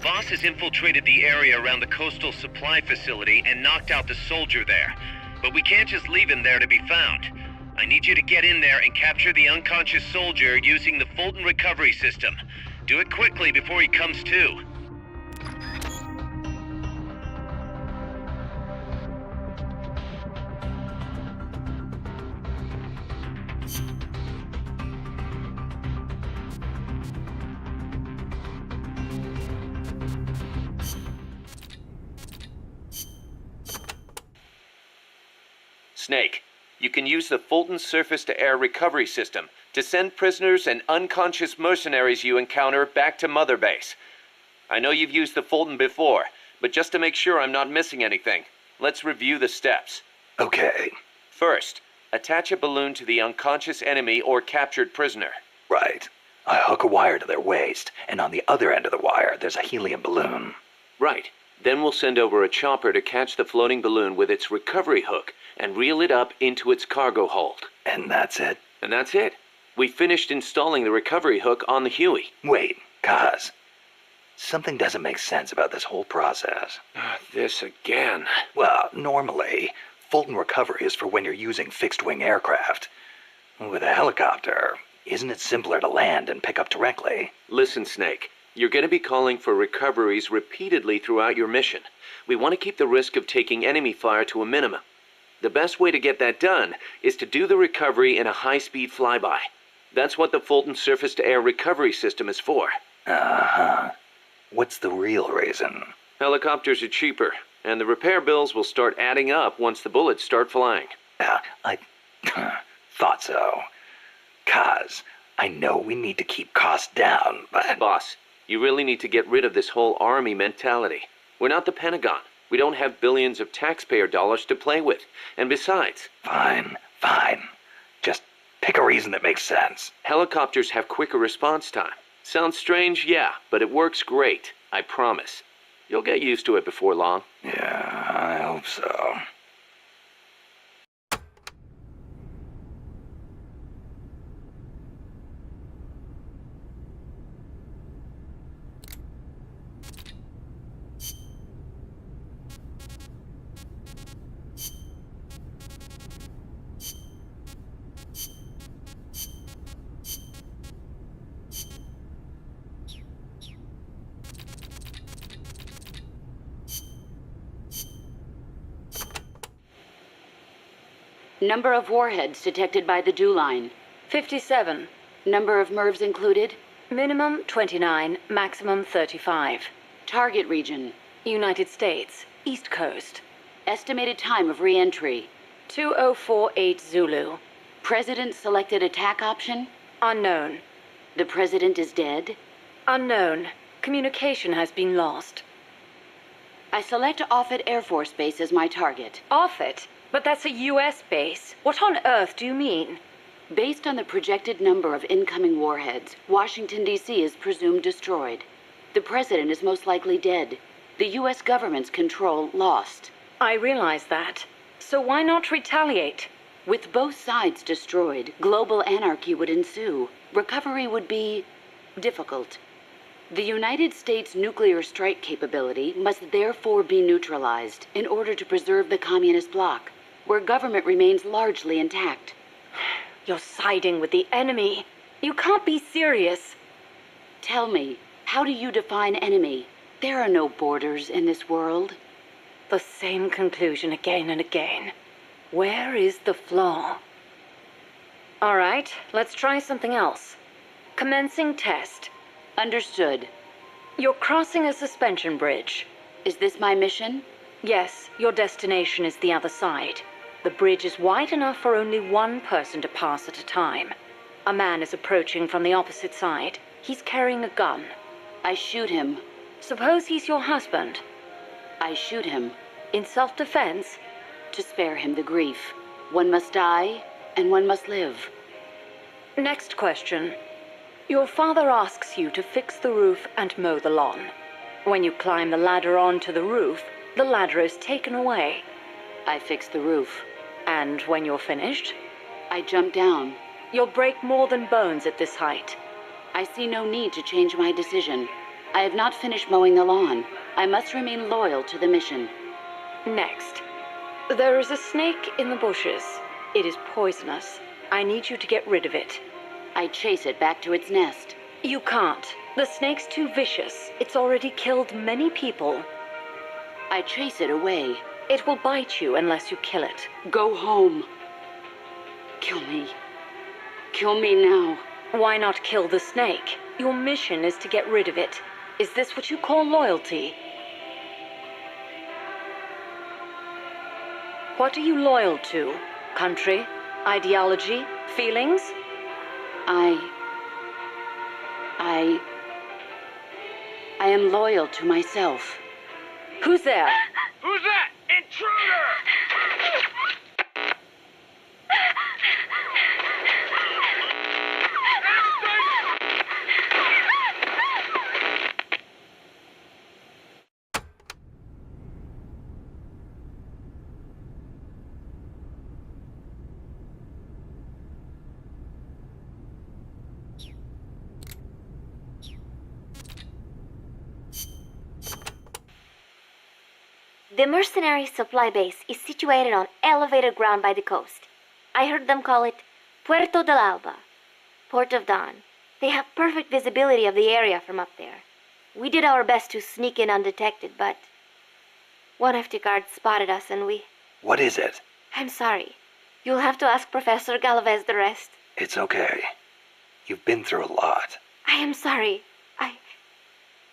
boss has infiltrated the area around the coastal supply facility and knocked out the soldier there. But we can't just leave him there to be found. I need you to get in there and capture the unconscious soldier using the Fulton recovery system. Do it quickly before he comes to. Snake, you can use the Fulton surface-to-air recovery system to send prisoners and unconscious mercenaries you encounter back to Mother Base. I know you've used the Fulton before, but just to make sure I'm not missing anything, let's review the steps. Okay. First, attach a balloon to the unconscious enemy or captured prisoner. Right. I hook a wire to their waist, and on the other end of the wire, there's a helium balloon. Right. Then we'll send over a chopper to catch the floating balloon with its recovery hook and reel it up into its cargo hold. And that's it? And that's it. We finished installing the recovery hook on the Huey. Wait, Kaz. Something doesn't make sense about this whole process. This again. Well, normally, Fulton recovery is for when you're using fixed-wing aircraft. With a helicopter, isn't it simpler to land and pick up directly? Listen, Snake. You're going to be calling for recoveries repeatedly throughout your mission. We want to keep the risk of taking enemy fire to a minimum. The best way to get that done is to do the recovery in a high-speed flyby. That's what the Fulton surface-to-air recovery system is for. Uh-huh. What's the real reason? Helicopters are cheaper, and the repair bills will start adding up once the bullets start flying. I thought so. Kaz, I know we need to keep costs down, but... Boss, you really need to get rid of this whole army mentality. We're not the Pentagon. We don't have billions of taxpayer dollars to play with. And besides... Fine. Just pick a reason that makes sense. Helicopters have quicker response time. Sounds strange, yeah, but it works great. I promise. You'll get used to it before long. Yeah, I hope so. Number of warheads detected by the dew line. 57. Number of MIRVs included. Minimum 29, maximum 35. Target region. United States, East Coast. Estimated time of re-entry. 2048 Zulu. President selected attack option. Unknown. The president is dead. Unknown. Communication has been lost. I select Offutt Air Force Base as my target. Offutt? But that's a U.S. base. What on earth do you mean? Based on the projected number of incoming warheads, Washington, D.C. is presumed destroyed. The president is most likely dead. The U.S. government's control lost. I realize that. So why not retaliate? With both sides destroyed, global anarchy would ensue. Recovery would be difficult. The United States' nuclear strike capability must therefore be neutralized in order to preserve the communist bloc, where government remains largely intact. You're siding with the enemy. You can't be serious. Tell me, how do you define enemy? There are no borders in this world. The same conclusion again and again. Where is the flaw? All right, let's try something else. Commencing test. Understood. You're crossing a suspension bridge. Is this my mission? Yes, your destination is the other side. The bridge is wide enough for only one person to pass at a time. A man is approaching from the opposite side. He's carrying a gun. I shoot him. Suppose he's your husband. I shoot him. In self-defense? To spare him the grief. One must die, and one must live. Next question. Your father asks you to fix the roof and mow the lawn. When you climb the ladder onto the roof, the ladder is taken away. I fix the roof. And when you're finished? I jump down. You'll break more than bones at this height. I see no need to change my decision. I have not finished mowing the lawn. I must remain loyal to the mission. Next. There is a snake in the bushes. It is poisonous. I need you to get rid of it. I chase it back to its nest. You can't. The snake's too vicious. It's already killed many people. I chase it away. It will bite you unless you kill it. Go home. Kill me. Kill me now. Why not kill the snake? Your mission is to get rid of it. Is this what you call loyalty? What are you loyal to? Country? Ideology? Feelings? I am loyal to myself. Who's there? Who's that? Intruder! The mercenary supply base is situated on elevated ground by the coast. I heard them call it Puerto del Alba, Port of Dawn. They have perfect visibility of the area from up there. We did our best to sneak in undetected, but one of the guards spotted us and we... What is it? I'm sorry. You'll have to ask Professor Galvez the rest. It's okay. You've been through a lot. I am sorry.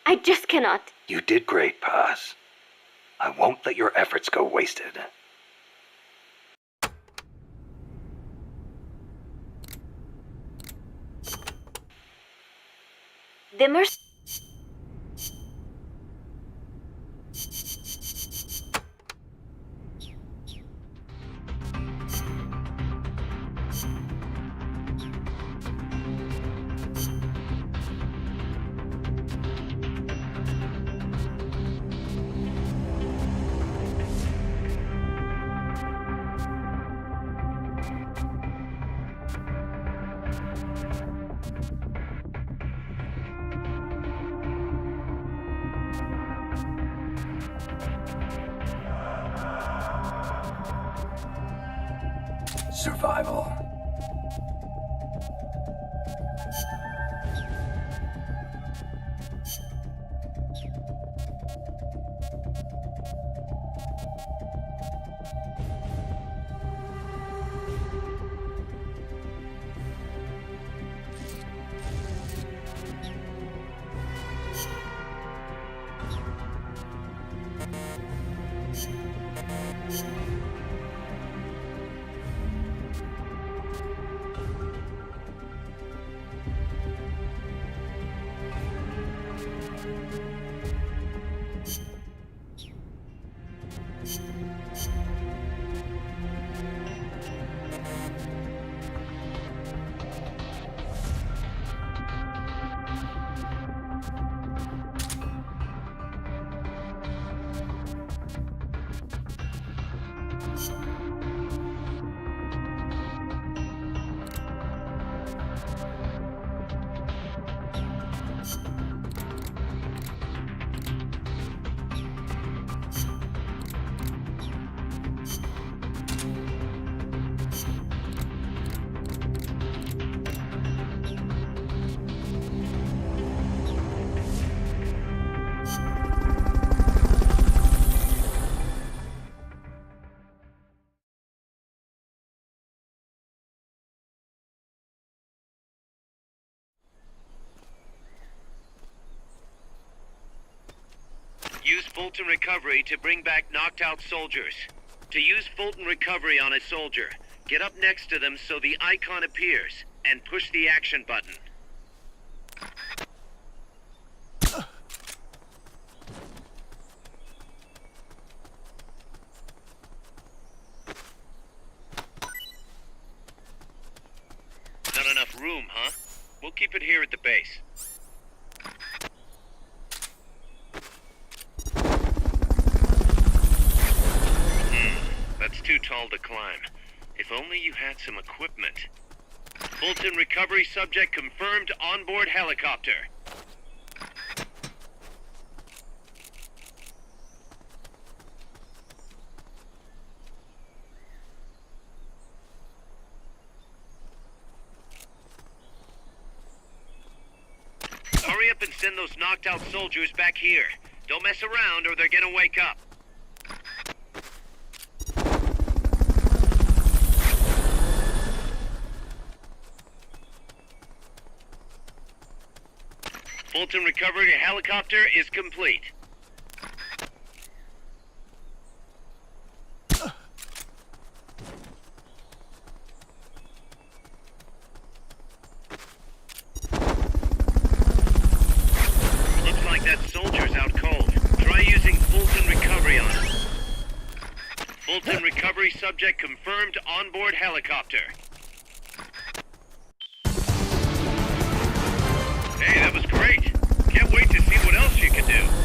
I just cannot. You did great, Paz. I won't let your efforts go wasted. The merc... Survival. Use Fulton Recovery to bring back knocked-out soldiers. To use Fulton Recovery on a soldier, get up next to them so the icon appears, and push the action button. Not enough room, huh? We'll keep it here at the base. That's too tall to climb. If only you had some equipment. Fulton Recovery subject confirmed onboard helicopter. up and send those knocked out soldiers back here. Don't mess around or they're gonna wake up. Fulton recovery helicopter is complete. Looks like that soldier's out cold. Try using Fulton recovery on him. Fulton recovery subject confirmed onboard helicopter. Hey, that was great. Can't wait to see what else you can do.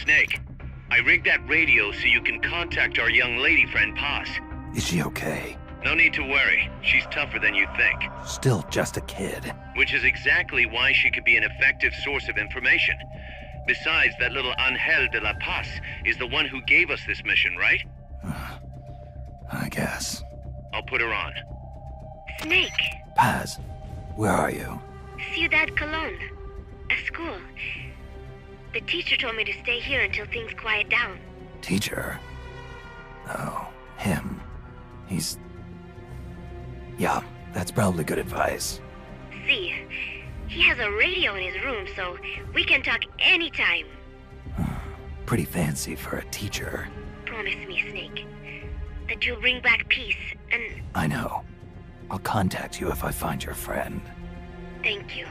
Snake, I rigged that radio so you can contact our young lady friend Paz. Is she okay? No need to worry. She's tougher than you think. Still just a kid. Which is exactly why she could be an effective source of information. Besides, that little Angel de la Paz is the one who gave us this mission, right? I guess. I'll put her on. Snake, Paz, where are you? Ciudad Colon. A school. The teacher told me to stay here until things quiet down. Teacher? Oh, him. He's... Yeah, that's probably good advice. See, he has a radio in his room, so we can talk anytime. Pretty fancy for a teacher. Promise me, Snake, that you'll bring back peace, and I know. I'll contact you if I find your friend. thank you.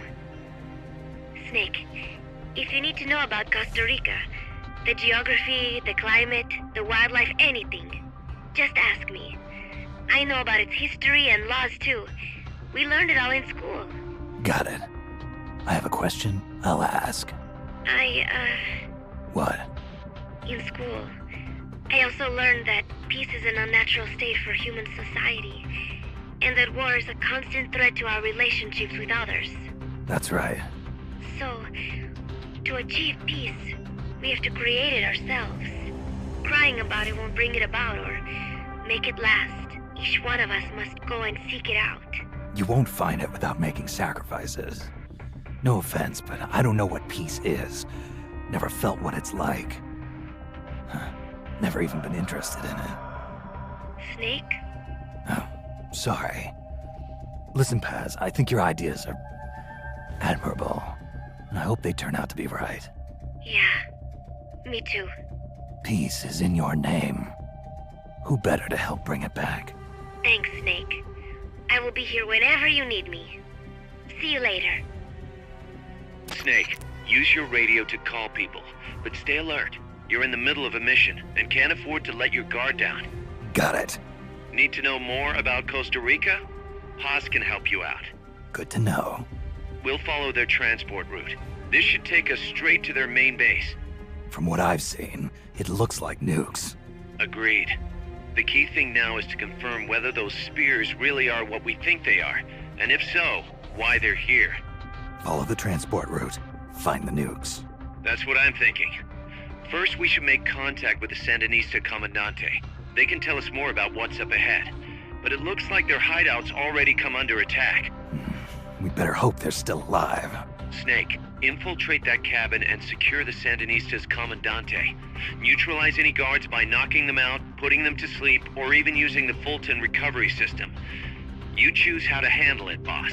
Snake, if you need to know about Costa Rica, the geography, the climate, the wildlife, anything, just ask me. I know about its history and laws too. We learned it all in school. Got it. I have a question, I'll ask. What? In school, I also learned that peace is an unnatural state for human society, and that war is a constant threat to our relationships with others. That's right. So, to achieve peace, we have to create it ourselves. Crying about it won't bring it about or make it last. Each one of us must go and seek it out. You won't find it without making sacrifices. No offense, but I don't know what peace is. Never felt what it's like. Never even been interested in it. Snake? Oh, sorry. Listen, Paz, I think your ideas are admirable. And I hope they turn out to be right. Yeah, me too. Peace is in your name. Who better to help bring it back? Thanks, Snake. I will be here whenever you need me. See you later. Snake, use your radio to call people, but stay alert. You're in the middle of a mission and can't afford to let your guard down. Got it. Need to know more about Costa Rica? Haas can help you out. Good to know. We'll follow their transport route. This should take us straight to their main base. From what I've seen, it looks like nukes. Agreed. The key thing now is to confirm whether those spears really are what we think they are, and if so, why they're here. Follow the transport route. Find the nukes. That's what I'm thinking. First, we should make contact with the Sandinista Comandante. They can tell us more about what's up ahead. But it looks like their hideout's already come under attack. We better hope they're still alive. Snake, infiltrate that cabin and secure the Sandinista's Comandante. Neutralize any guards by knocking them out, putting them to sleep, or even using the Fulton recovery system. You choose how to handle it, boss.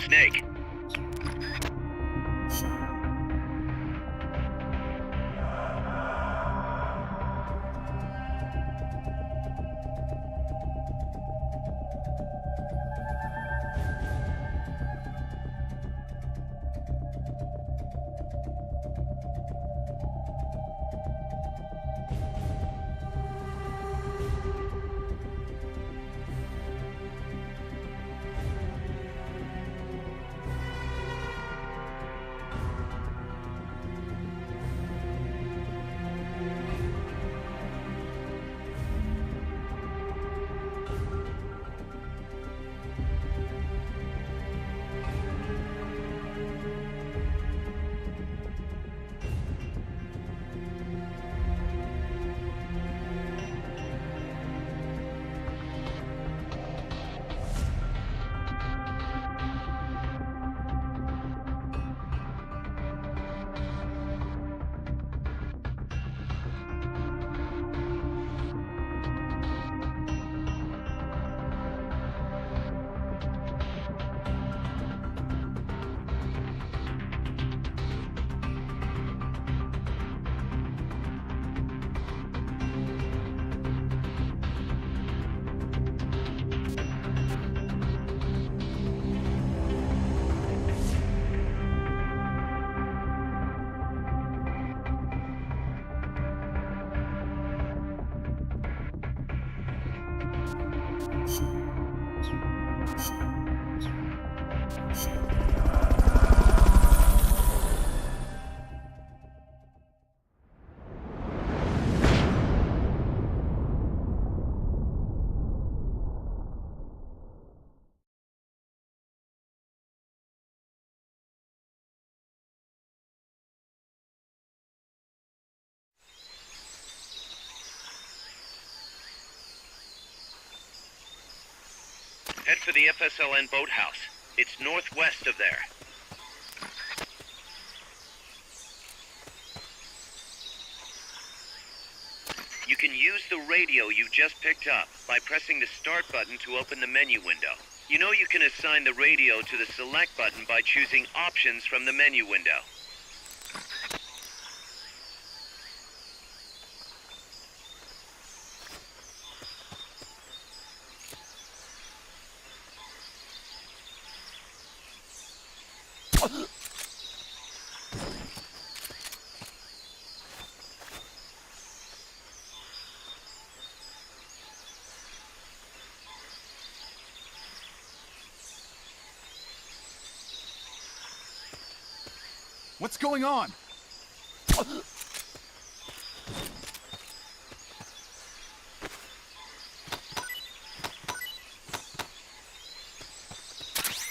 Snake. for the FSLN boathouse. It's northwest of there. You can use the radio you just picked up by pressing the start button to open the menu window. You know you can assign the radio to the select button by choosing options from the menu window. What's going on?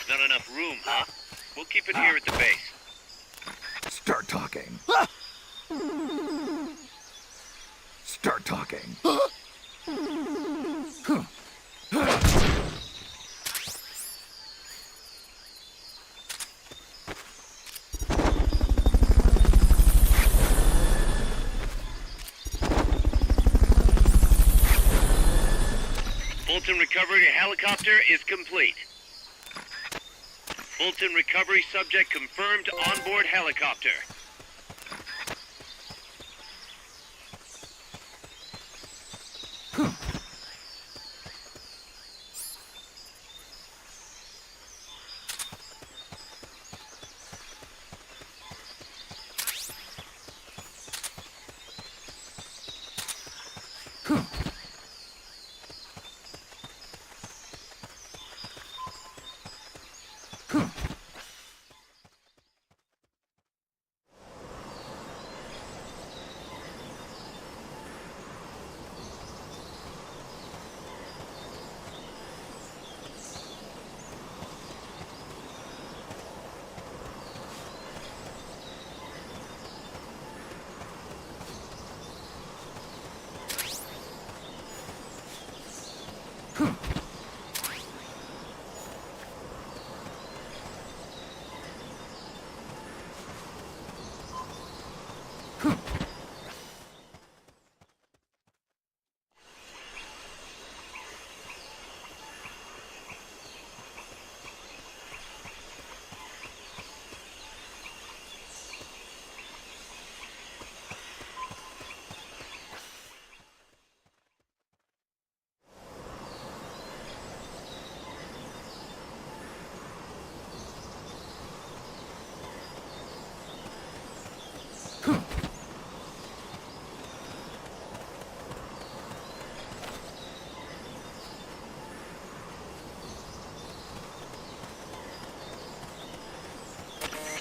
Not enough room, huh? We'll keep it here at the base. Start talking. Start talking. Fulton recovery helicopter is complete. Fulton recovery subject confirmed onboard helicopter.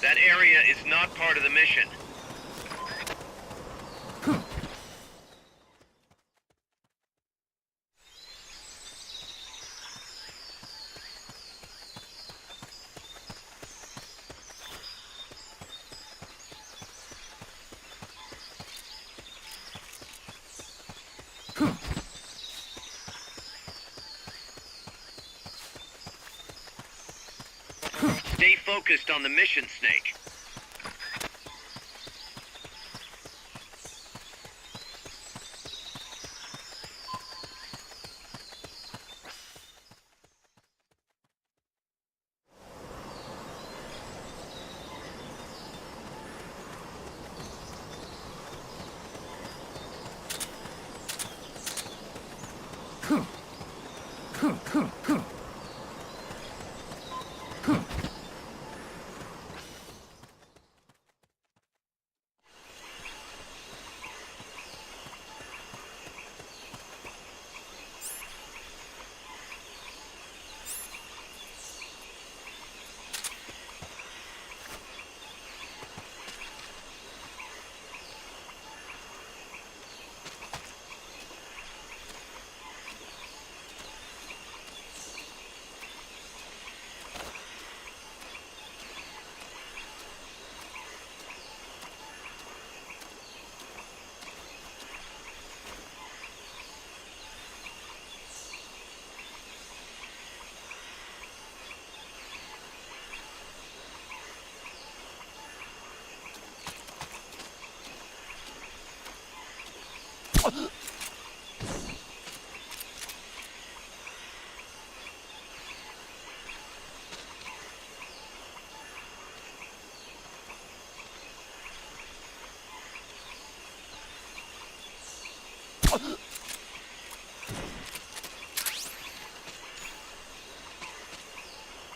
That area is not part of the mission. Stay focused on the mission, Snake.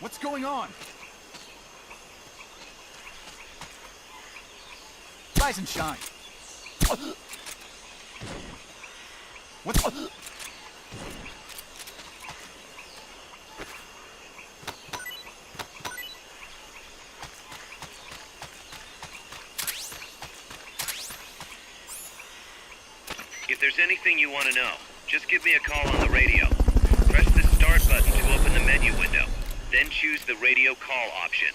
What's going on? Rise and shine. What's... If there's anything you want to know, just give me a call on the radio. Press the start button to open the menu window, then choose the radio call option.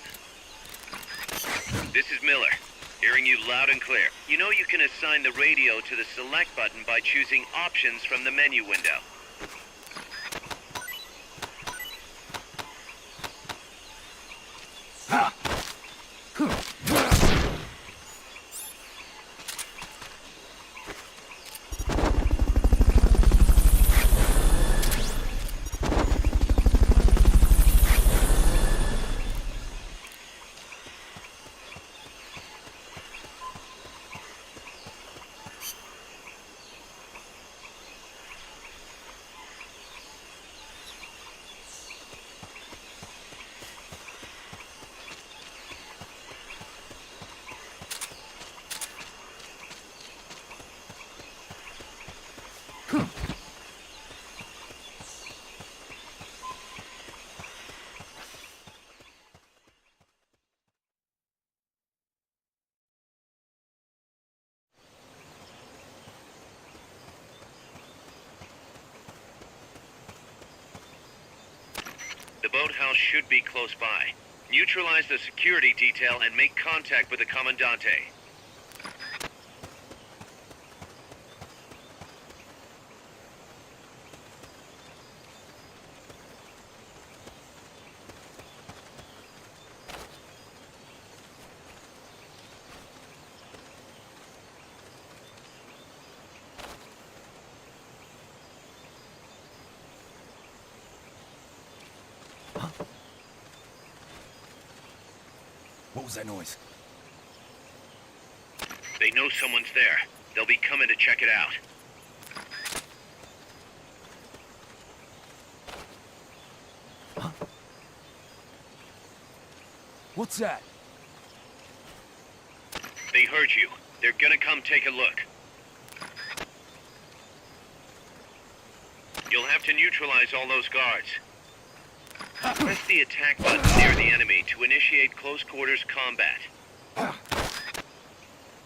This is Miller, hearing you loud and clear. You know you can assign the radio to the select button by choosing options from the menu window. The boathouse should be close by. Neutralize the security detail and make contact with the Commandante. What was that noise? They know someone's there. They'll be coming to check it out. What's that? They heard you. They're gonna come take a look. You'll have to neutralize all those guards. Press the attack button near the enemy to initiate close quarters combat.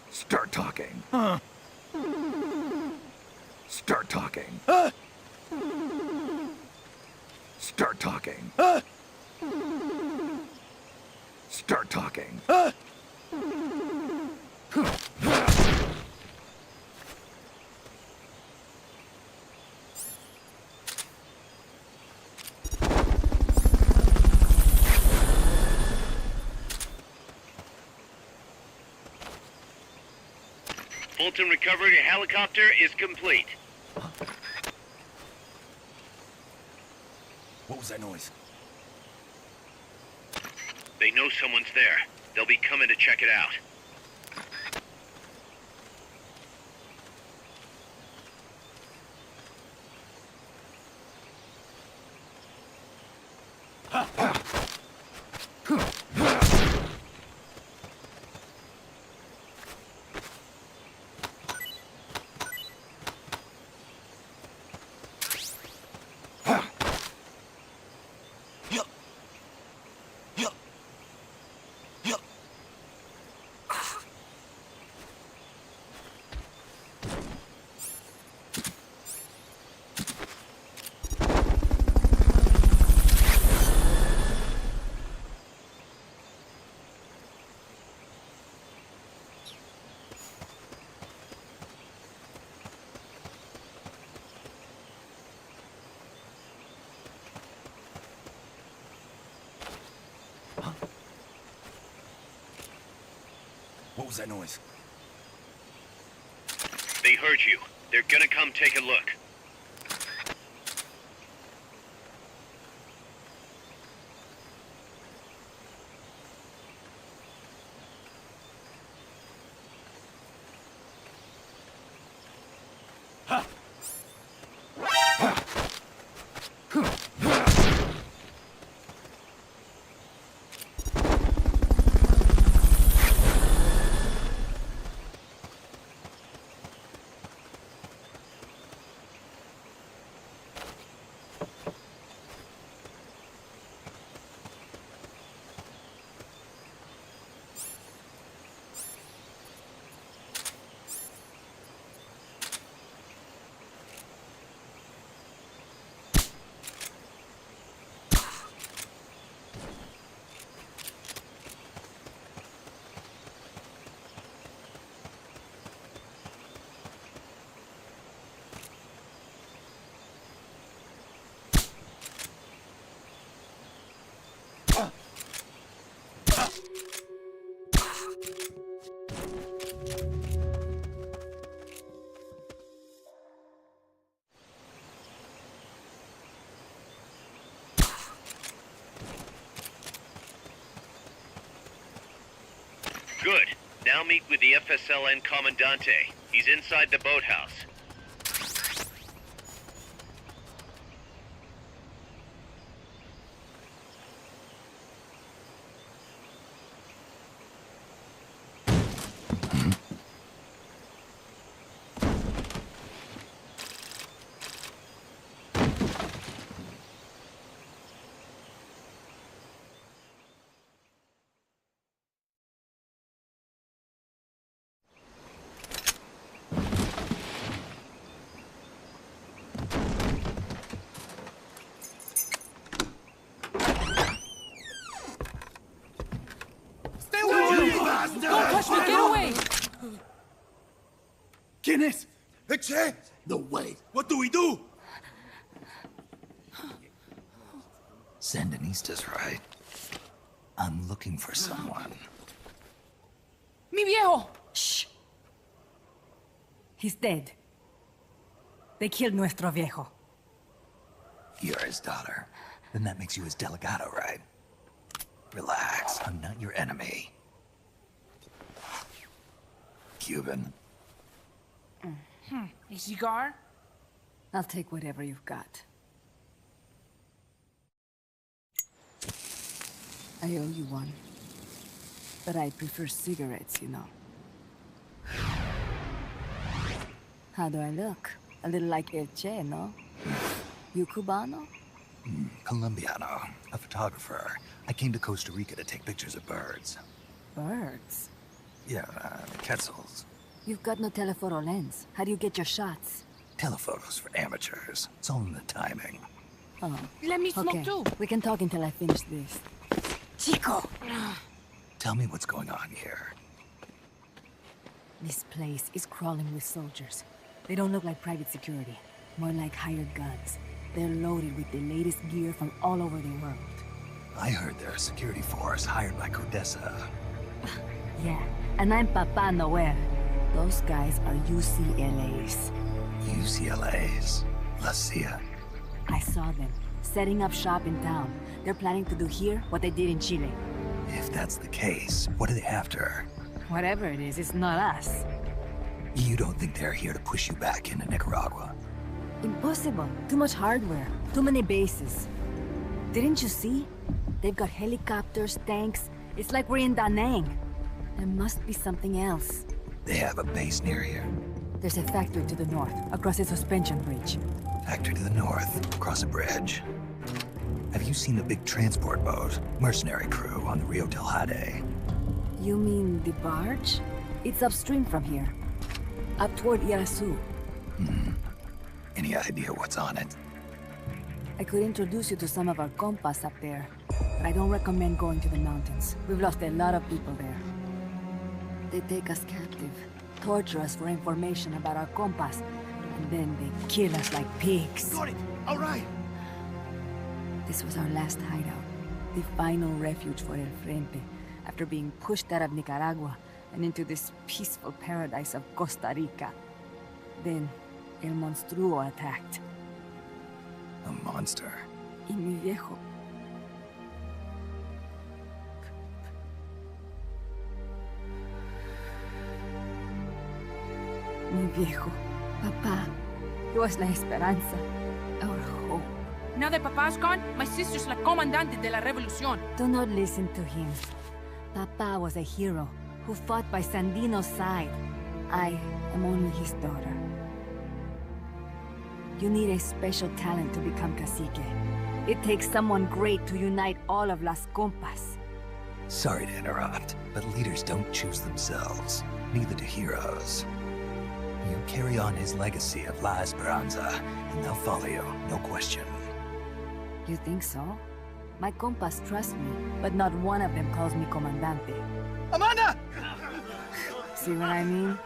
Start talking. Start talking. Start talking. Start talking. Fulton recovery helicopter is complete. What was that noise? They know someone's there. They'll be coming to check it out. What was that noise? They heard you. They're gonna come take a look. Good. Now meet with the FSLN Commandante. He's inside the boathouse. ¿Quién es? Eche! No way. What do we do? Sandinistas, right? I'm looking for someone. ¡Mi viejo! Shh. He's dead. They killed nuestro viejo. You're his daughter. Then that makes you his delegado, right? Relax, I'm not your enemy. Cuban. A cigar? I'll take whatever you've got. I owe you one. But I prefer cigarettes, you know. How do I look? A little like El Che, no? You Cubano? Colombiano, a photographer. I came to Costa Rica to take pictures of birds. Birds? Yeah, quetzals. You've got no telephoto lens. How do you get your shots? Telephotos for amateurs. It's all in the timing. Oh. Let me smoke Okay, too. we can talk until I finish this. Chico! Tell me what's going on here. This place is crawling with soldiers. They don't look like private security, more like hired guns. They're loaded with the latest gear from all over the world. I heard they're a security force hired by Codesa. Yeah, and I'm Papa Noel. Those guys are UCLA's. UCLA's? La CIA. I saw them, setting up shop in town. They're planning to do here what they did in Chile. If that's the case, what are they after? Whatever it is, it's not us. You don't think they're here to push you back into Nicaragua? Impossible. Too much hardware. Too many bases. Didn't you see? They've got helicopters, tanks. It's like we're in Da Nang. There must be something else. They have a base near here. There's a factory to the north, across a suspension bridge. Factory to the north, across a bridge. Have you seen the big transport boat, mercenary crew on the Rio del Jade? You mean the barge? It's upstream from here. Up toward Irasu. Any idea what's on it? I could introduce you to some of our compas up there, but I don't recommend going to the mountains. We've lost a lot of people there. They take us captive, torture us for information about our compas, and then they kill us like pigs. Got it. All right. This was our last hideout, the final refuge for El Frente, after being pushed out of Nicaragua and into this peaceful paradise of Costa Rica. Then, El monstruo attacked. A monster. Y mi viejo. Mi viejo. Papá. He was la esperanza. Our hope. Now that Papa's gone, my sister's la comandante de la revolución. Do not listen to him. Papa was a hero who fought by Sandino's side. I am only his daughter. You need a special talent to become cacique. It takes someone great to unite all of Las Compas. Sorry to interrupt, but leaders don't choose themselves. Neither do heroes. You carry on his legacy of La Esperanza, and they'll follow you, no question. You think so? My compas trust me, but not one of them calls me comandante. Amanda! See what I mean?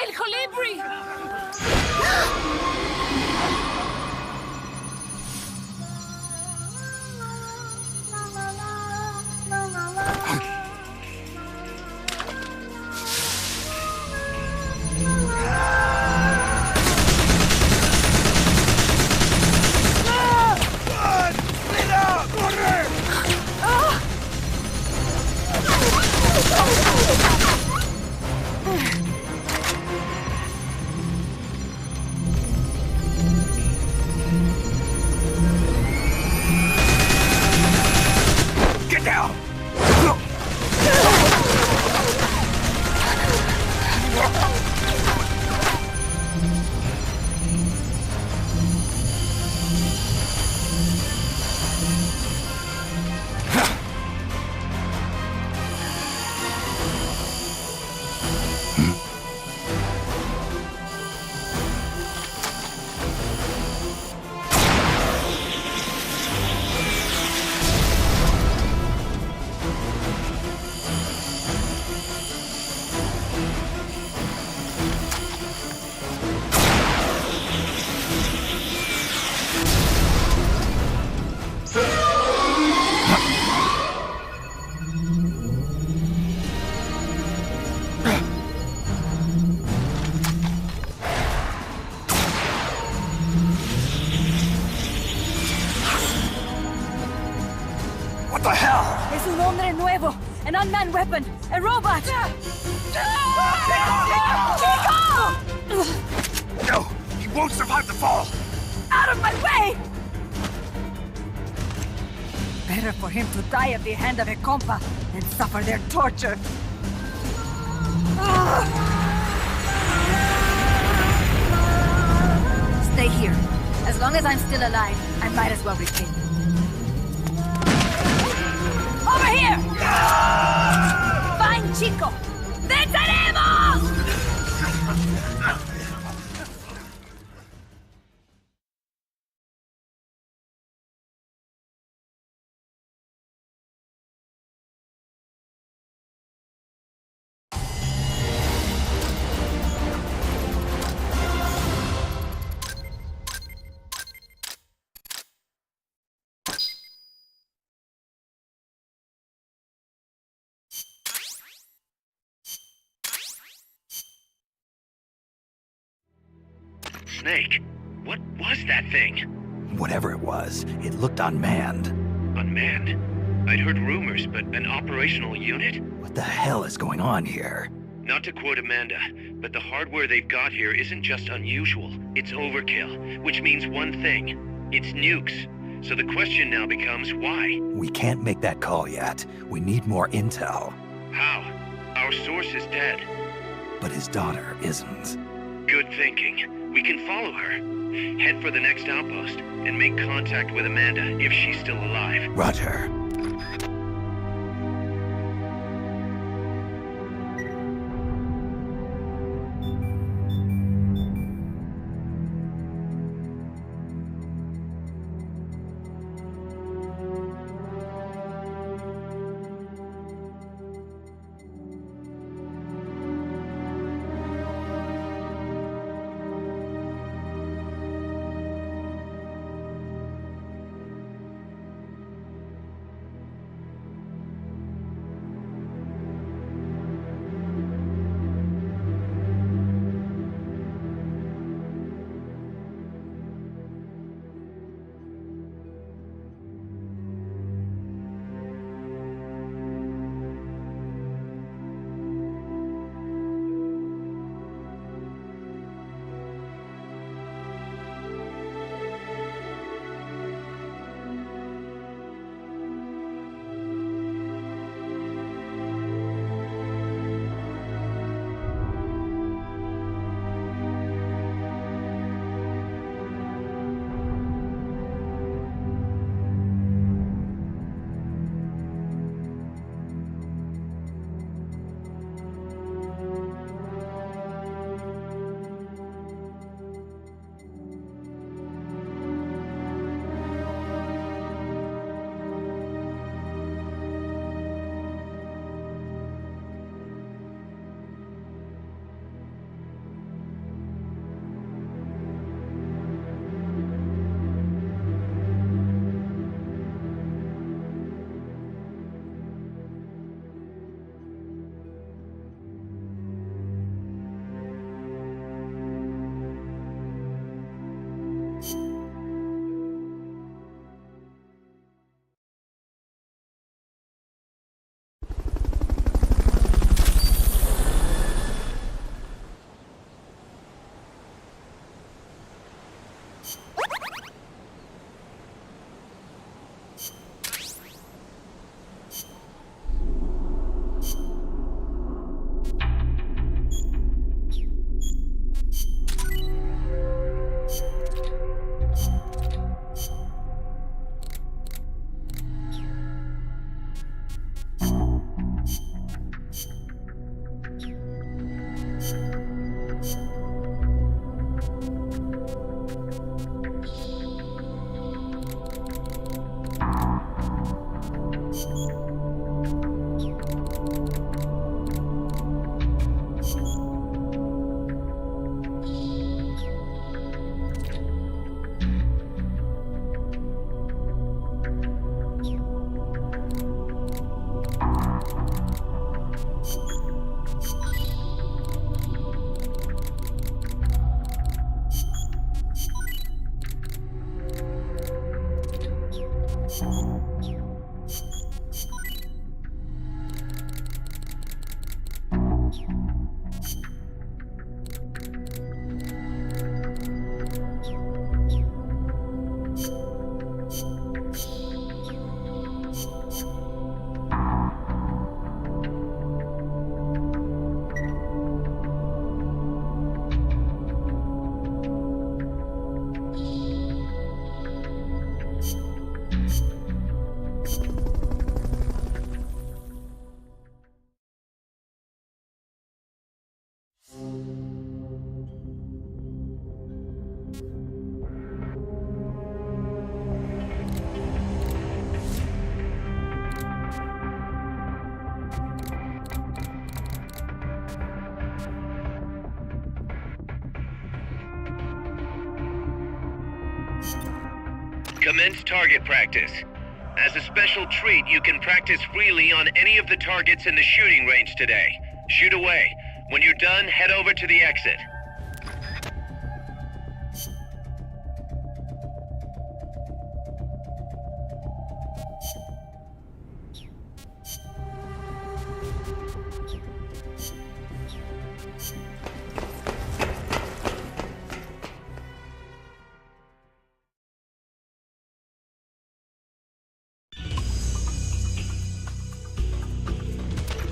El Colibri! Get down! What the hell? Es un hombre nuevo! An unmanned weapon! A robot! No! He won't survive the fall! Out of my way! Better for him to die at the hand of a compa than suffer their torture. Stay here. As long as I'm still alive, I might as well repay. Over here! Fine, chico! ¡Venceremos! Snake, what was that thing? Whatever it was, it looked unmanned. Unmanned? I'd heard rumors, but an operational unit? What the hell is going on here? Not to quote Amanda, but the hardware they've got here isn't just unusual, it's overkill, which means one thing. It's nukes. So the question now becomes why? We can't make that call yet. We need more intel. How? Our source is dead. But his daughter isn't. Good thinking. We can follow her. Head for the next outpost and make contact with Amanda if she's still alive. Roger. Commence target practice. As a special treat, you can practice freely on any of the targets in the shooting range today. Shoot away. When you're done, head over to the exit.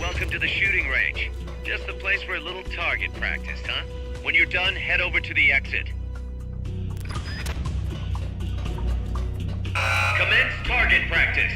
Welcome to the shooting range. Just the place for a little target practice, huh? When you're done, head over to the exit. Commence target practice.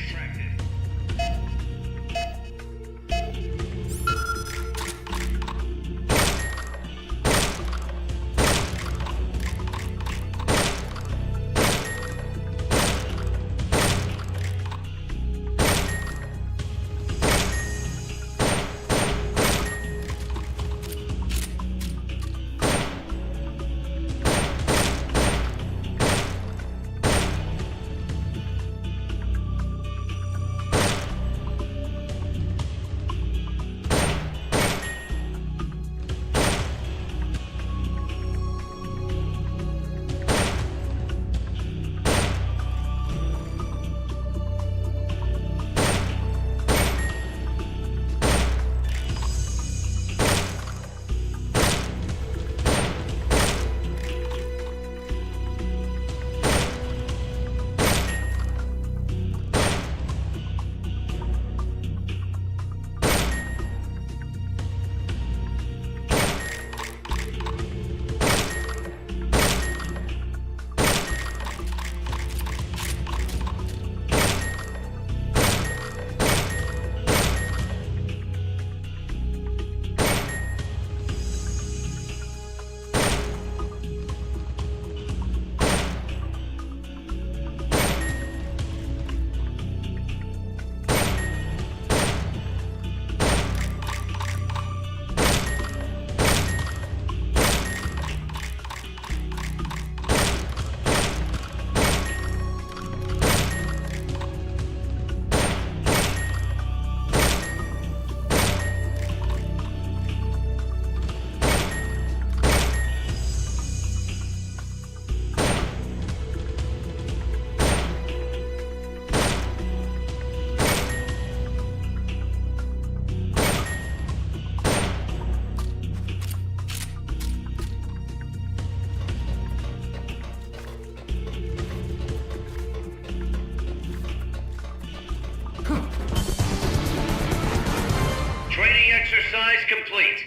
Training exercise complete.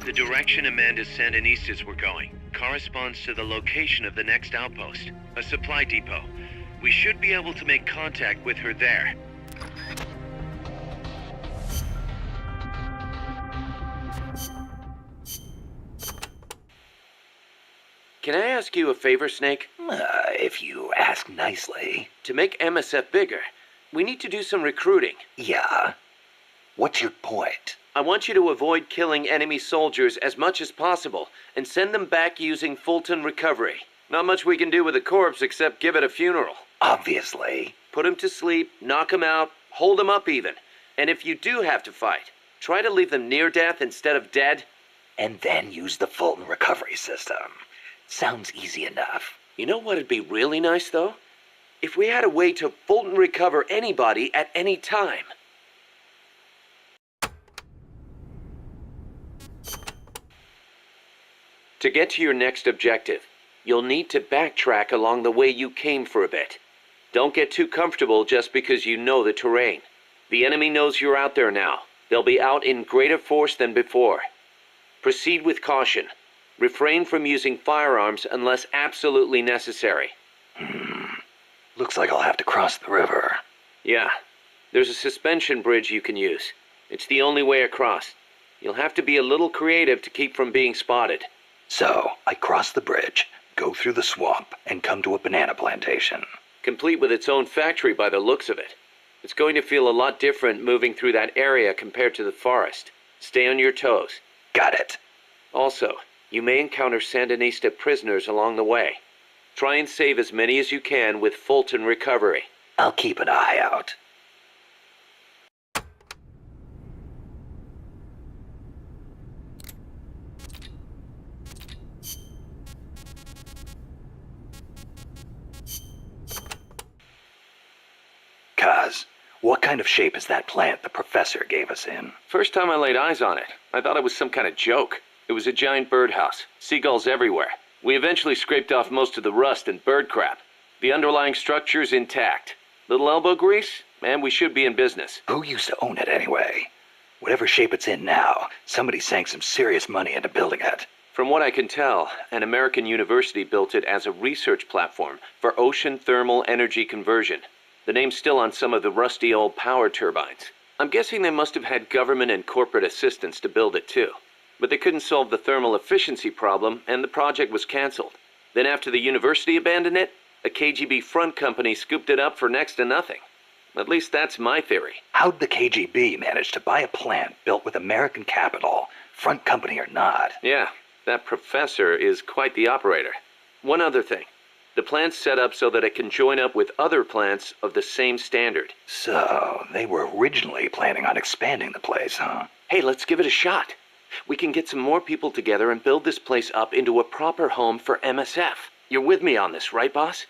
The direction Amanda's Sandinistas were going corresponds to the location of the next outpost, a supply depot. We should be able to make contact with her there. Can I ask you a favor, Snake? If you ask nicely. To make MSF bigger, we need to do some recruiting. Yeah. What's your point? I want you to avoid killing enemy soldiers as much as possible and send them back using Fulton recovery. Not much we can do with a corpse except give it a funeral. Obviously. Put him to sleep, knock him out, hold him up even. And if you do have to fight, try to leave them near death instead of dead. And then use the Fulton recovery system. Sounds easy enough. You know what'd be really nice, though? If we had a way to Fulton recover anybody at any time. To get to your next objective, you'll need to backtrack along the way you came for a bit. Don't get too comfortable just because you know the terrain. The enemy knows you're out there now. They'll be out in greater force than before. Proceed with caution. Refrain from using firearms unless absolutely necessary. Looks like I'll have to cross the river. Yeah, there's a suspension bridge you can use. It's the only way across. You'll have to be a little creative to keep from being spotted. So, I cross the bridge, go through the swamp, and come to a banana plantation. Complete with its own factory by the looks of it. It's going to feel a lot different moving through that area compared to the forest. Stay on your toes. Got it. Also, you may encounter Sandinista prisoners along the way. Try and save as many as you can with Fulton recovery. I'll keep an eye out. Kaz, what kind of shape is that plant the professor gave us in? First time I laid eyes on it, I thought it was some kind of joke. It was a giant birdhouse, seagulls everywhere. We eventually scraped off most of the rust and bird crap. The underlying structure's intact. Little elbow grease, and we should be in business. Who used to own it anyway? Whatever shape it's in now, somebody sank some serious money into building it. From what I can tell, an American university built it as a research platform for ocean thermal energy conversion. The name's still on some of the rusty old power turbines. I'm guessing they must have had government and corporate assistance to build it too. But they couldn't solve the thermal efficiency problem, and the project was canceled. Then after the university abandoned it, a KGB front company scooped it up for next to nothing. At least that's my theory. How'd the KGB manage to buy a plant built with American capital, front company or not? Yeah, that professor is quite the operator. One other thing. The plant's set up so that it can join up with other plants of the same standard. So, they were originally planning on expanding the place, huh? Hey, let's give it a shot. We can get some more people together and build this place up into a proper home for MSF. You're with me on this, right, boss?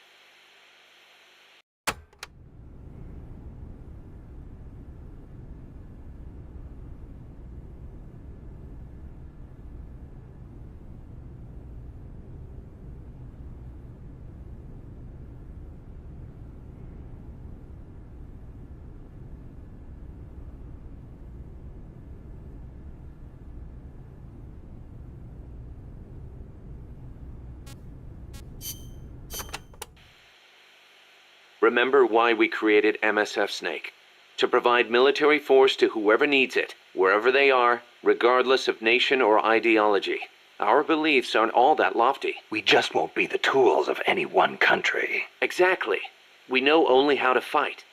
Remember why we created MSF Snake. To provide military force to whoever needs it, wherever they are, regardless of nation or ideology. Our beliefs aren't all that lofty. We just won't be the tools of any one country. Exactly. We know only how to fight.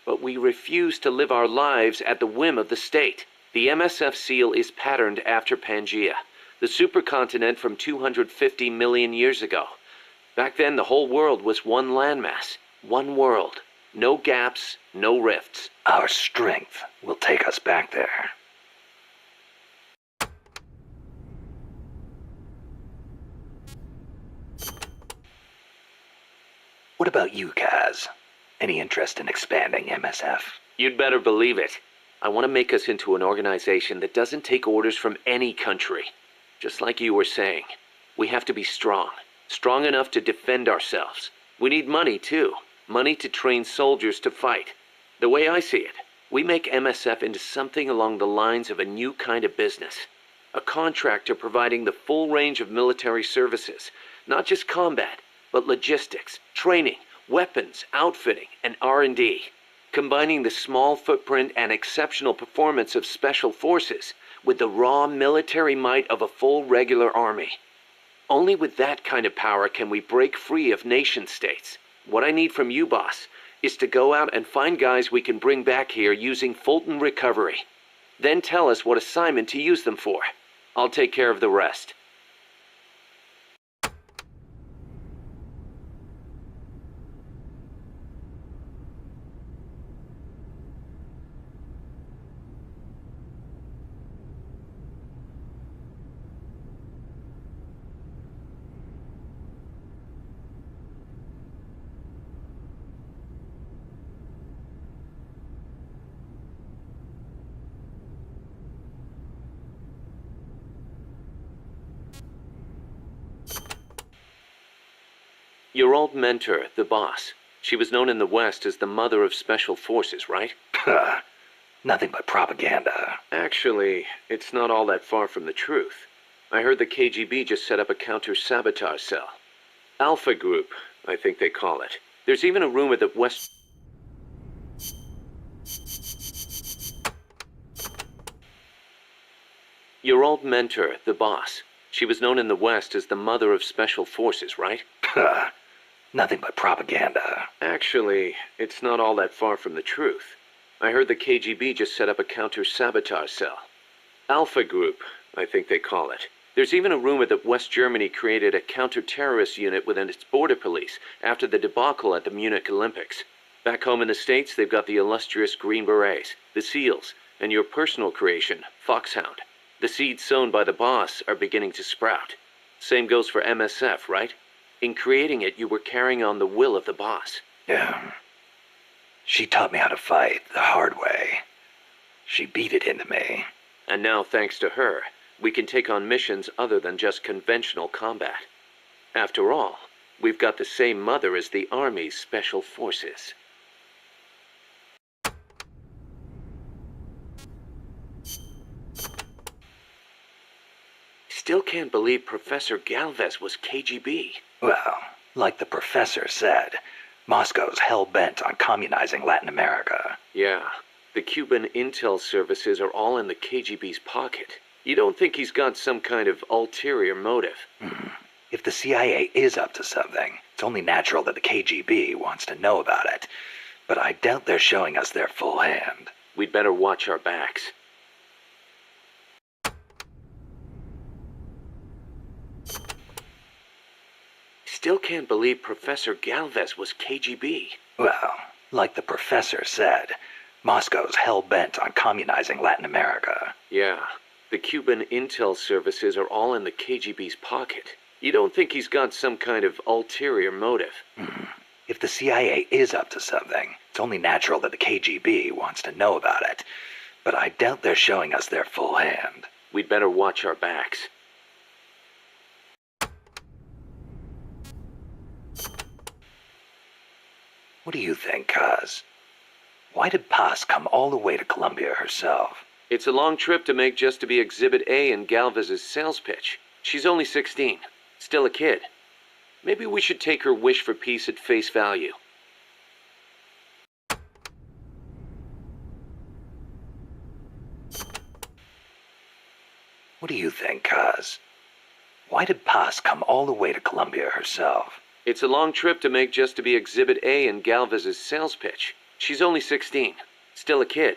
But we refuse to live our lives at the whim of the state. The MSF seal is patterned after Pangaea, the supercontinent from 250 million years ago. Back then, the whole world was one landmass. One world. No gaps, no rifts. Our strength will take us back there. What about you, Kaz? Any interest in expanding MSF? You'd better believe it. I want to make us into an organization that doesn't take orders from any country. Just like you were saying, we have to be strong. Strong enough to defend ourselves. We need money, too. Money to train soldiers to fight. The way I see it, we make MSF into something along the lines of a new kind of business. A contractor providing the full range of military services. Not just combat, but logistics, training, weapons, outfitting, and R&D. Combining the small footprint and exceptional performance of special forces with the raw military might of a full regular army. Only with that kind of power can we break free of nation-states. What I need from you, boss, is to go out and find guys we can bring back here using Fulton Recovery. Then tell us what assignment to use them for. I'll take care of the rest. Your old mentor, the boss. She was known in the West as the mother of special forces, right? Nothing but propaganda. Actually, it's not all that far from the truth. I heard the KGB just set up a counter-sabotage cell. Alpha Group, I think they call it. There's even a rumor that Your old mentor, the boss. She was known in the West as the mother of special forces, right? Nothing but propaganda. Actually, it's not all that far from the truth. I heard the KGB just set up a counter-sabotage cell. Alpha Group, I think they call it. There's even a rumor that West Germany created a counter-terrorist unit within its border police after the debacle at the Munich Olympics. Back home in the States, they've got the illustrious Green Berets, the SEALs, and your personal creation, Foxhound. The seeds sown by the boss are beginning to sprout. Same goes for MSF, right? In creating it, you were carrying on the will of the boss. Yeah. She taught me how to fight the hard way. She beat it into me. And now, thanks to her, we can take on missions other than just conventional combat. After all, we've got the same mother as the Army's Special Forces. Still can't believe Professor Galvez was KGB. Well, like the professor said, Moscow's hell-bent on communizing Latin America. Yeah, the Cuban intel services are all in the KGB's pocket. You don't think he's got some kind of ulterior motive? If the CIA is up to something, it's only natural that the KGB wants to know about it. But I doubt they're showing us their full hand. We'd better watch our backs. Still can't believe Professor Galvez was KGB. Well, like the professor said, Moscow's hell-bent on communizing Latin America. Yeah, the Cuban intel services are all in the KGB's pocket. You don't think he's got some kind of ulterior motive? If the CIA is up to something, it's only natural that the KGB wants to know about it. But I doubt they're showing us their full hand. We'd better watch our backs. What do you think, Kaz? Why did Paz come all the way to Colombia herself? It's a long trip to make just to be Exhibit A in Galvez's sales pitch. She's only 16, still a kid. Maybe we should take her wish for peace at face value. What do you think, Kaz? Why did Paz come all the way to Colombia herself? It's a long trip to make just to be Exhibit A in Galvez's sales pitch. She's only 16, still a kid.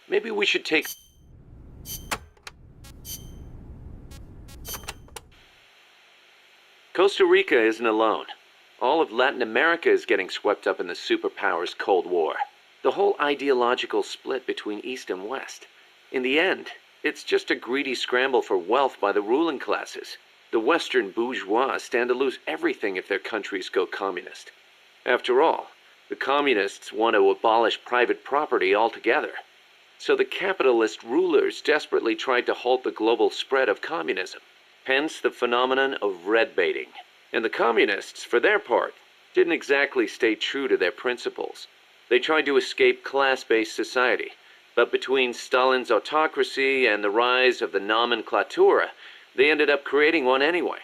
Maybe we should take... Costa Rica isn't alone. All of Latin America is getting swept up in the superpowers' Cold War. The whole ideological split between East and West. In the end, it's just a greedy scramble for wealth by the ruling classes. The Western bourgeois stand to lose everything if their countries go communist. After all, the communists want to abolish private property altogether. So the capitalist rulers desperately tried to halt the global spread of communism. Hence the phenomenon of red baiting. And the communists, for their part, didn't exactly stay true to their principles. They tried to escape class-based society. But between Stalin's autocracy and the rise of the nomenklatura, they ended up creating one anyway.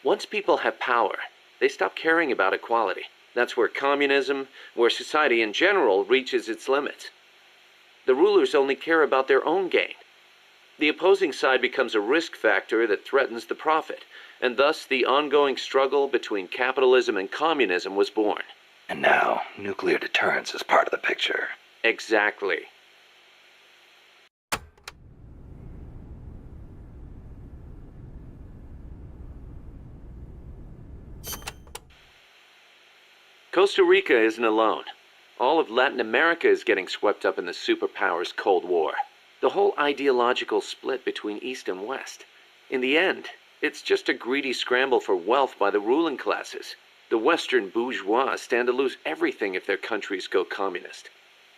Once people have power, they stop caring about equality. That's where communism, where society in general reaches its limits. The rulers only care about their own gain. The opposing side becomes a risk factor that threatens the profit, and thus the ongoing struggle between capitalism and communism was born. And now, nuclear deterrence is part of the picture. Exactly. Costa Rica isn't alone. All of Latin America is getting swept up in the superpowers' Cold War. The whole ideological split between East and West. In the end, it's just a greedy scramble for wealth by the ruling classes. The Western bourgeois stand to lose everything if their countries go communist.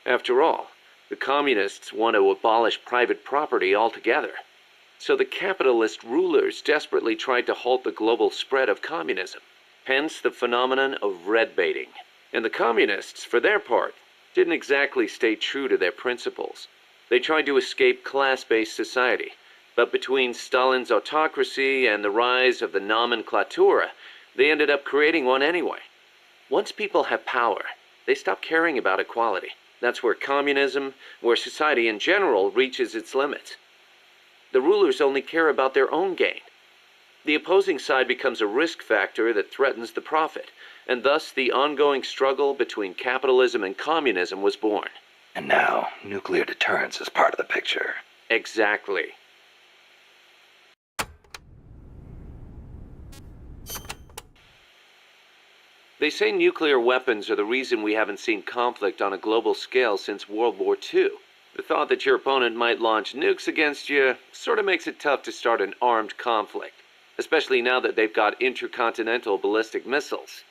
After all, the communists want to abolish private property altogether. So the capitalist rulers desperately tried to halt the global spread of communism. Hence the phenomenon of red baiting. And the communists, for their part, didn't exactly stay true to their principles. They tried to escape class-based society, but between Stalin's autocracy and the rise of the nomenklatura, they ended up creating one anyway. Once people have power, they stop caring about equality. That's where communism, where society in general reaches its limits. The rulers only care about their own gain. The opposing side becomes a risk factor that threatens the profit, and thus the ongoing struggle between capitalism and communism was born. And now, nuclear deterrence is part of the picture. Exactly. They say nuclear weapons are the reason we haven't seen conflict on a global scale since World War II. The thought that your opponent might launch nukes against you sort of makes it tough to start an armed conflict, especially now that they've got intercontinental ballistic missiles.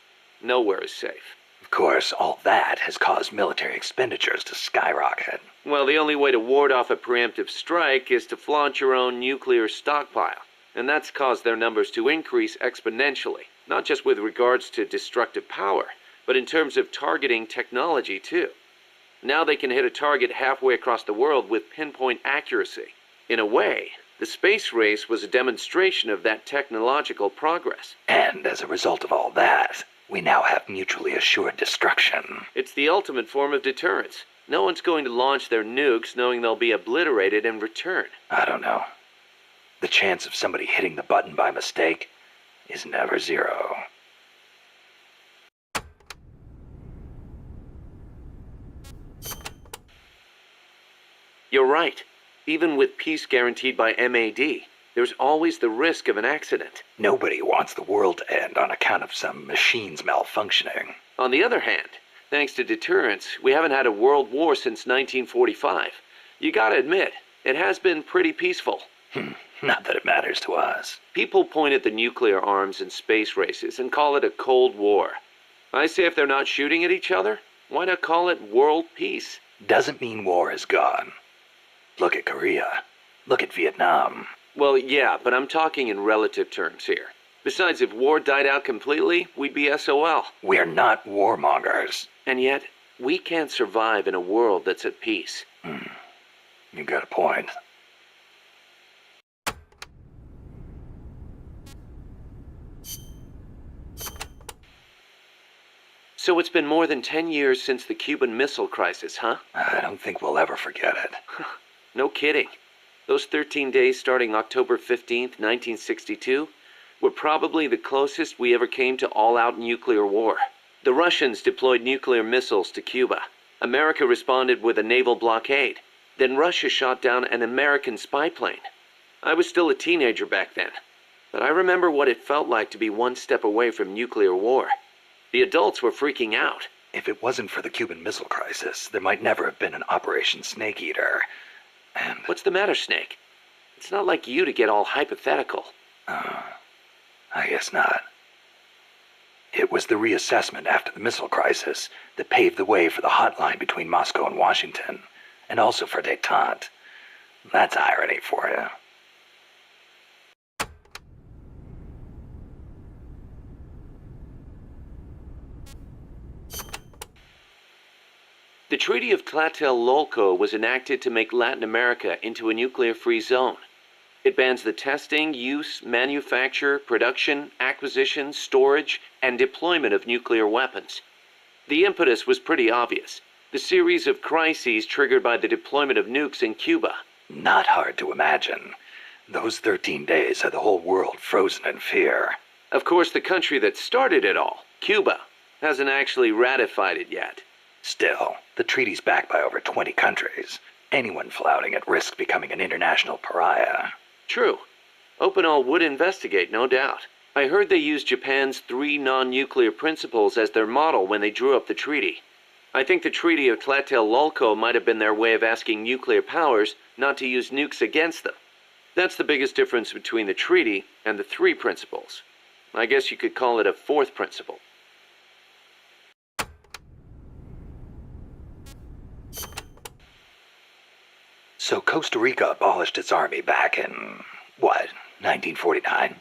Nowhere is safe. Of course, all that has caused military expenditures to skyrocket. Well, the only way to ward off a preemptive strike is to flaunt your own nuclear stockpile, and that's caused their numbers to increase exponentially, not just with regards to destructive power, but in terms of targeting technology too. Now they can hit a target halfway across the world with pinpoint accuracy. In a way, the space race was a demonstration of that technological progress. And as a result of all that, we now have mutually assured destruction. It's the ultimate form of deterrence. No one's going to launch their nukes knowing they'll be obliterated in return. I don't know. The chance of somebody hitting the button by mistake is never zero. You're right. Even with peace guaranteed by MAD, there's always the risk of an accident. Nobody wants the world to end on account of some machines malfunctioning. On the other hand, thanks to deterrence, we haven't had a world war since 1945. You gotta admit, it has been pretty peaceful. Not that it matters to us. People point at the nuclear arms and space races and call it a Cold War. I say if they're not shooting at each other, why not call it world peace? Doesn't mean war is gone. Look at Korea. Look at Vietnam. Well, yeah, but I'm talking in relative terms here. Besides, if war died out completely, we'd be SOL. We're not warmongers. And yet, we can't survive in a world that's at peace. You got a point. So it's been more than 10 years since the Cuban Missile Crisis, huh? I don't think we'll ever forget it. No kidding. Those 13 days starting October 15th, 1962, were probably the closest we ever came to all-out nuclear war. The Russians deployed nuclear missiles to Cuba. America responded with a naval blockade. Then Russia shot down an American spy plane. I was still a teenager back then, but I remember what it felt like to be one step away from nuclear war. The adults were freaking out. If it wasn't for the Cuban Missile Crisis, there might never have been an Operation Snake Eater. And what's the matter, Snake? It's not like you to get all hypothetical. I guess not. It was the reassessment after the missile crisis that paved the way for the hotline between Moscow and Washington, and also for détente. That's irony for you. The Treaty of Tlatelolco was enacted to make Latin America into a nuclear-free zone. It bans the testing, use, manufacture, production, acquisition, storage, and deployment of nuclear weapons. The impetus was pretty obvious. The series of crises triggered by the deployment of nukes in Cuba. Not hard to imagine. Those 13 days had the whole world frozen in fear. Of course, the country that started it all, Cuba, hasn't actually ratified it yet. Still, the treaty's backed by over 20 countries. Anyone flouting it risks becoming an international pariah. True. Opinol would investigate, no doubt. I heard they used Japan's 3 non-nuclear principles as their model when they drew up the treaty. I think the Treaty of Tlatelolco might have been their way of asking nuclear powers not to use nukes against them. That's the biggest difference between the treaty and the 3 principles. I guess you could call it a 4th principle. So Costa Rica abolished its army back in, 1949?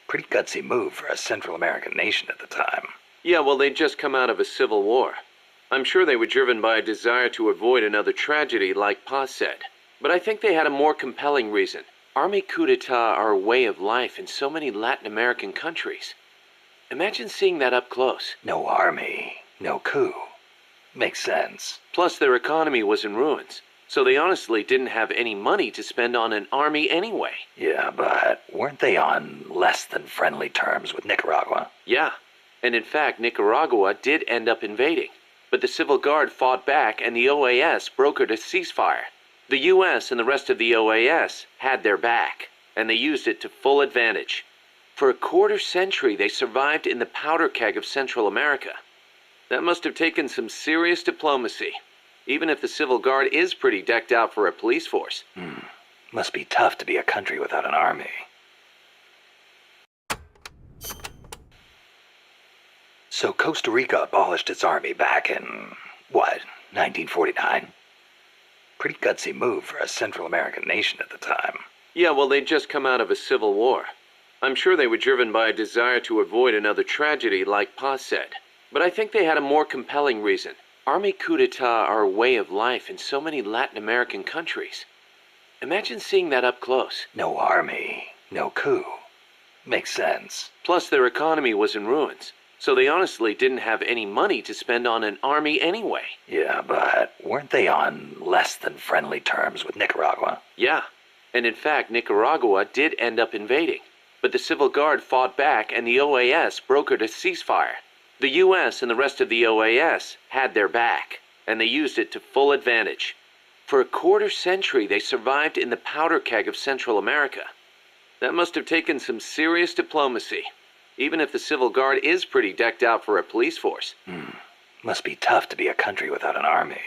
Pretty gutsy move for a Central American nation at the time. Yeah, well, they'd just come out of a civil war. I'm sure they were driven by a desire to avoid another tragedy like Paz said. But I think they had a more compelling reason. Army coup d'etat are a way of life in so many Latin American countries. Imagine seeing that up close. No army, no coup. Makes sense. Plus, their economy was in ruins, so they honestly didn't have any money to spend on an army anyway. Yeah, but weren't they on less than friendly terms with Nicaragua? Yeah, and in fact, Nicaragua did end up invading. But the Civil Guard fought back and the OAS brokered a ceasefire. The US and the rest of the OAS had their back, and they used it to full advantage. For a quarter century, they survived in the powder keg of Central America. That must have taken some serious diplomacy, even if the Civil Guard is pretty decked out for a police force. Must be tough to be a country without an army. So Costa Rica abolished its army back in, 1949? Pretty gutsy move for a Central American nation at the time. Yeah, well, they'd just come out of a civil war. I'm sure they were driven by a desire to avoid another tragedy like Paz said. But I think they had a more compelling reason. Army coup d'etat are a way of life in so many Latin American countries. Imagine seeing that up close. No army, no coup. Makes sense. Plus, their economy was in ruins, so they honestly didn't have any money to spend on an army anyway. Yeah, but weren't they on less than friendly terms with Nicaragua? Yeah, and in fact, Nicaragua did end up invading. But the Civil Guard fought back and the OAS brokered a ceasefire. The US and the rest of the OAS had their back, and they used it to full advantage. For a quarter century, they survived in the powder keg of Central America. That must have taken some serious diplomacy, even if the Civil Guard is pretty decked out for a police force. Must be tough to be a country without an army.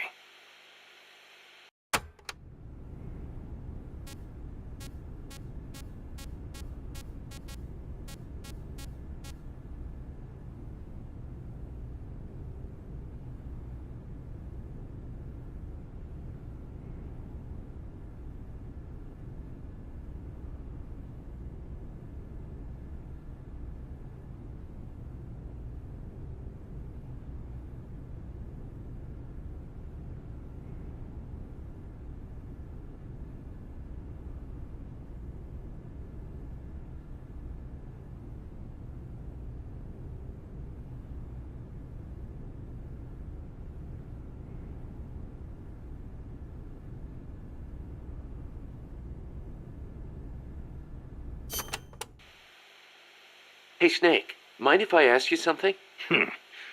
Hey, Snake, mind if I ask you something?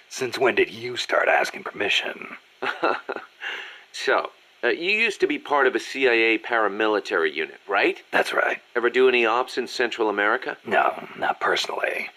Since when did you start asking permission? So, you used to be part of a CIA paramilitary unit, right? That's right. Ever do any ops in Central America? No, not personally.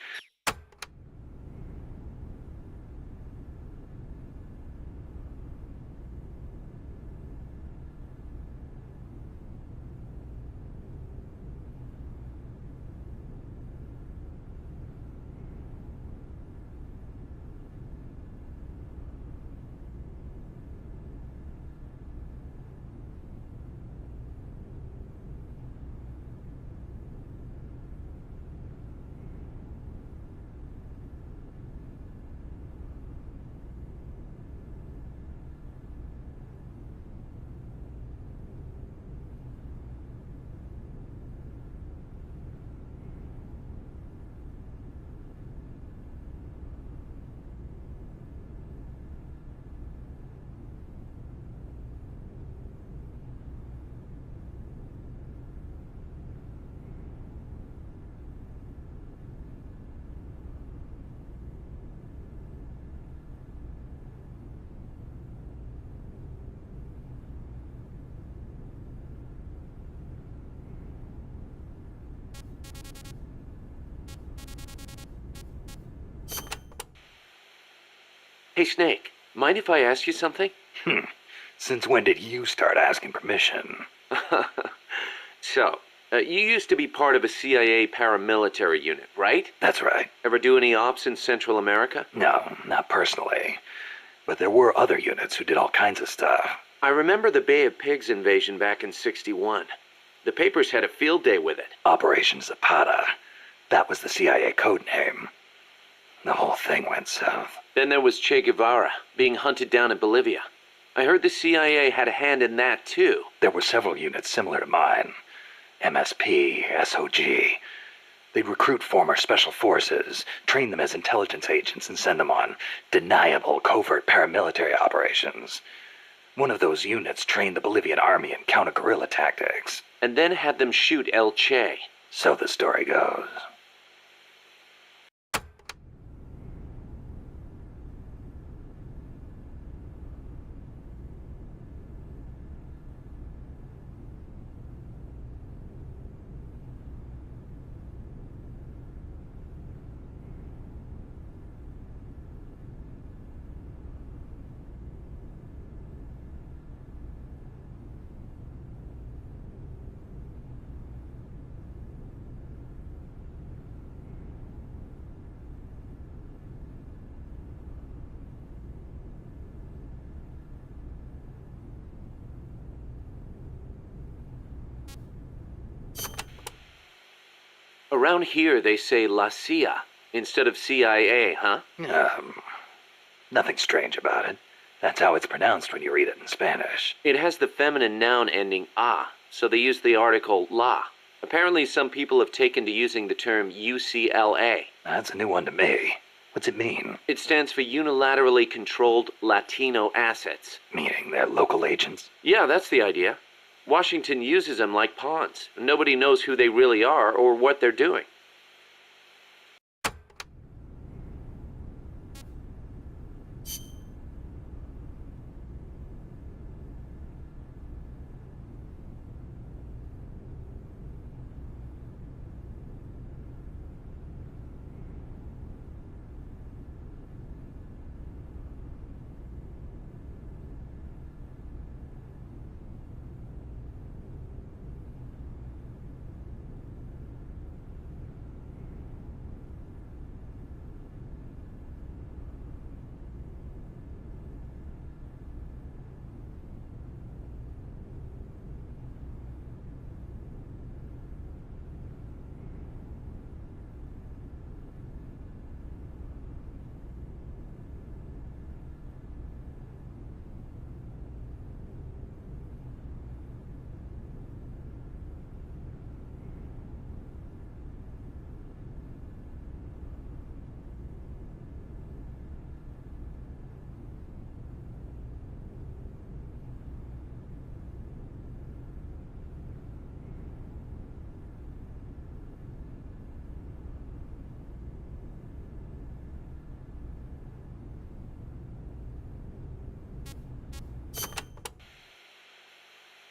Hey, Snake, mind if I ask you something? Since when did you start asking permission? So, you used to be part of a CIA paramilitary unit, right? That's right. Ever do any ops in Central America? No, not personally. But there were other units who did all kinds of stuff. I remember the Bay of Pigs invasion back in '61. The papers had a field day with it. Operation Zapata. That was the CIA code name. The whole thing went south. Then there was Che Guevara, being hunted down in Bolivia. I heard the CIA had a hand in that, too. There were several units similar to mine. MSP, SOG. They'd recruit former special forces, train them as intelligence agents, and send them on deniable covert paramilitary operations. One of those units trained the Bolivian army in counter-guerrilla tactics. And then had them shoot El Che. So the story goes. Around here they say La CIA instead of CIA, huh? Nothing strange about it. That's how it's pronounced when you read it in Spanish. It has the feminine noun ending a, so they use the article la. Apparently some people have taken to using the term UCLA. That's a new one to me. What's it mean? It stands for Unilaterally Controlled Latino Assets. Meaning they're local agents? Yeah, that's the idea. Washington uses them like pawns. Nobody knows who they really are or what they're doing.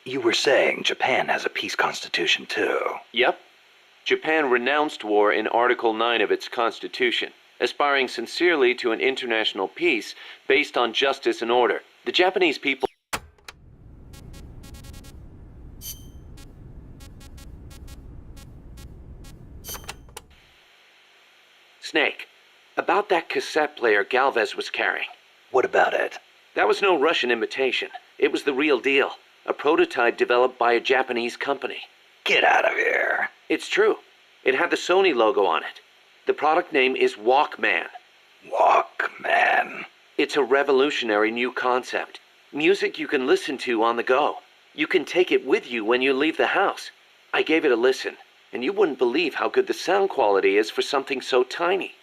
You were saying Japan has a peace constitution too. Yep. Japan renounced war in Article 9 of its constitution, aspiring sincerely to an international peace based on justice and order. The Japanese people... Snake, about that cassette player Galvez was carrying. What about it? That was no Russian imitation. It was the real deal. A prototype developed by a Japanese company. Get out of here. It's true. It had the Sony logo on it. The product name is Walkman. Walkman. It's a revolutionary new concept. Music you can listen to on the go. You can take it with you when you leave the house. I gave it a listen, and you wouldn't believe how good the sound quality is for something so tiny.